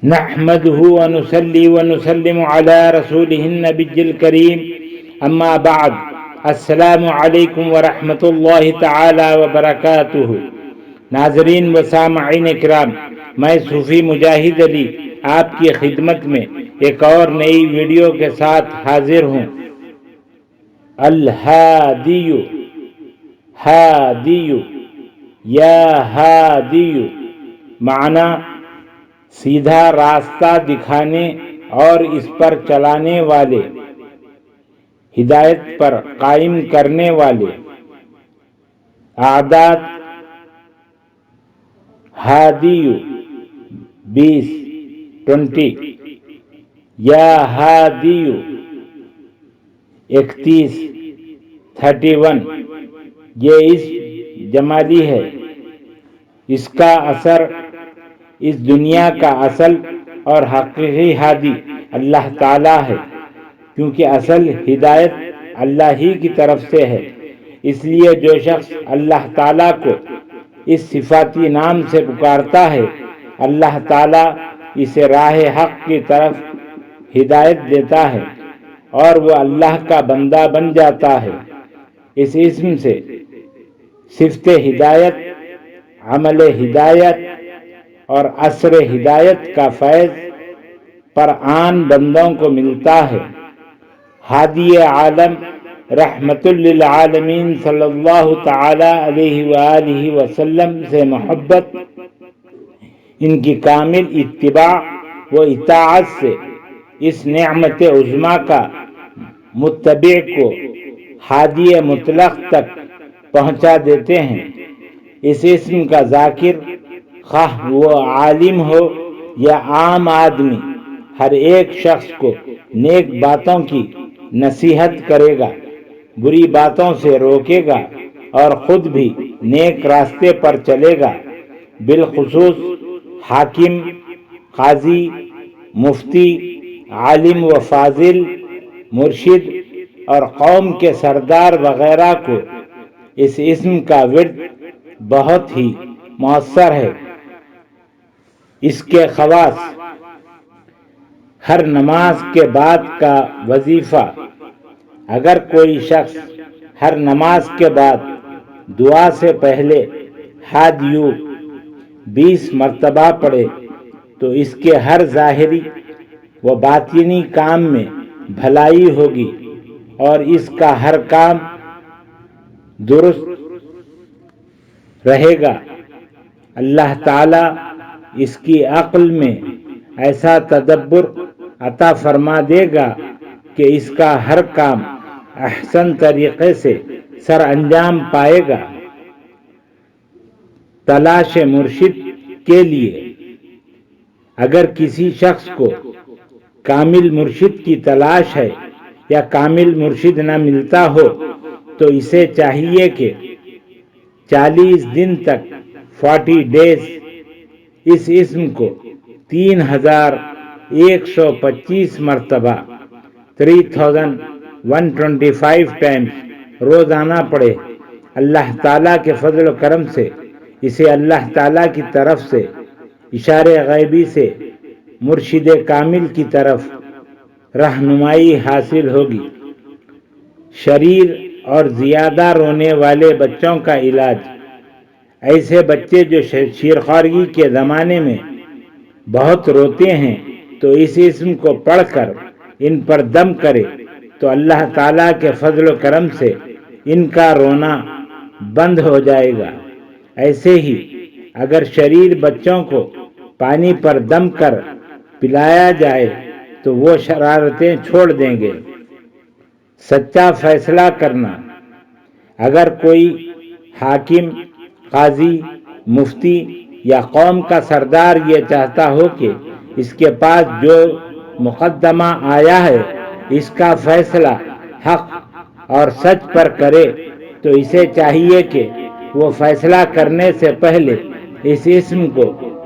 نحمده ونصلي ونسلم على رسوله النبي الكريم اما بعد السلام علیکم ورحمۃ اللہ تعالی وبرکاتہ۔ ناظرین و سامعین کرام، میں صوفی مجاہد علی آپ کی خدمت میں ایک اور نئی ویڈیو کے ساتھ حاضر ہوں۔ الہادی، ہادی یا ہادی، معنی سیدھا راستہ دکھانے اور اس پر چلانے والے، ہدایت پر قائم کرنے والے۔ اعداد ہادی 20 یا ہادی 31 یہ اس جمالی ہے۔ اس کا اثر اس دنیا کا اصل اور حقیقی ہادی اللہ تعالی ہے، کیونکہ اصل ہدایت اللہ ہی کی طرف سے ہے۔ اس لیے جو شخص اللہ تعالی کو اس صفاتی نام سے پکارتا ہے، اللہ تعالی اسے راہ حق کی طرف ہدایت دیتا ہے اور وہ اللہ کا بندہ بن جاتا ہے۔ اس اسم سے صفت ہدایت، عمل ہدایت اور اثر ہدایت کا فیض پر آن بندوں کو ملتا ہے۔ ہادی عالم رحمت للعالمین صلی اللہ تعالی علیہ وآلہ وسلم سے محبت، ان کی کامل اتباع و اطاعت سے اس نعمت عظمیٰ کا متبع کو ہادی مطلق تک پہنچا دیتے ہیں۔ اس اسم کا ذاکر، خواہ وہ عالم ہو یا عام آدمی، ہر ایک شخص کو نیک باتوں کی نصیحت کرے گا، بری باتوں سے روکے گا اور خود بھی نیک راستے پر چلے گا۔ بالخصوص حاکم، قاضی، مفتی، عالم و فاضل، مرشد اور قوم کے سردار وغیرہ کو اس اسم کا ورد بہت ہی مؤثر ہے۔ اس کے خواص: ہر نماز کے بعد کا وظیفہ۔ اگر کوئی شخص ہر نماز کے بعد دعا سے پہلے ہادیو 20 مرتبہ پڑھے تو اس کے ہر ظاہری و باطنی کام میں بھلائی ہوگی اور اس کا ہر کام درست رہے گا۔ اللہ تعالی اس کی عقل میں ایسا تدبر عطا فرما دے گا کہ اس کا ہر کام احسن طریقے سے سر انجام پائے گا۔ تلاش مرشد کے لیے: اگر کسی شخص کو کامل مرشد کی تلاش ہے یا کامل مرشد نہ ملتا ہو تو اسے چاہیے کہ 40 دن تک 40 ڈیز اس اسم کو 3125 مرتبہ 3125 ٹائمز روزانہ پڑھے۔ اللہ تعالیٰ کے فضل و کرم سے اسے اللہ تعالیٰ کی طرف سے اشارے غیبی سے مرشد کامل کی طرف رہنمائی حاصل ہوگی۔ شریر اور زیادہ رونے والے بچوں کا علاج: ایسے بچے جو شیرخواری کے زمانے میں بہت روتے ہیں تو اس اسم کو پڑھ کر ان پر دم کرے تو اللہ تعالیٰ کے فضل و کرم سے ان کا رونا بند ہو جائے گا۔ ایسے ہی اگر شریر بچوں کو پانی پر دم کر پلایا جائے تو وہ شرارتیں چھوڑ دیں گے۔ سچا فیصلہ کرنا: اگر کوئی حاکم، قاضی، مفتی یا قوم کا سردار یہ چاہتا ہو کہ اس کے پاس جو مقدمہ آیا ہے اس کا فیصلہ حق اور سچ پر کرے تو اسے چاہیے کہ وہ فیصلہ کرنے سے پہلے اس اسم کو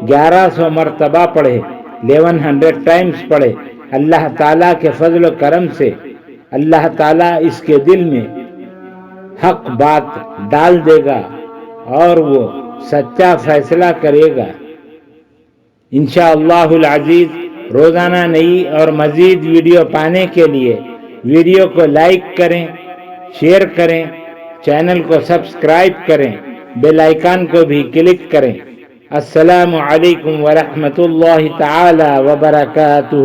1100 مرتبہ پڑھے، 1100 ٹائمز پڑھے۔ اللہ تعالیٰ کے فضل و کرم سے اللہ تعالیٰ اس کے دل میں حق بات ڈال دے گا اور وہ سچا فیصلہ کرے گا۔ انشاءاللہ العزیز روزانہ نئی اور مزید ویڈیو پانے کے لیے ویڈیو کو لائک کریں، شیئر کریں، چینل کو سبسکرائب کریں، بیل آئیکن کو بھی کلک کریں۔ السلام علیکم ورحمۃ اللہ تعالی وبرکاتہ۔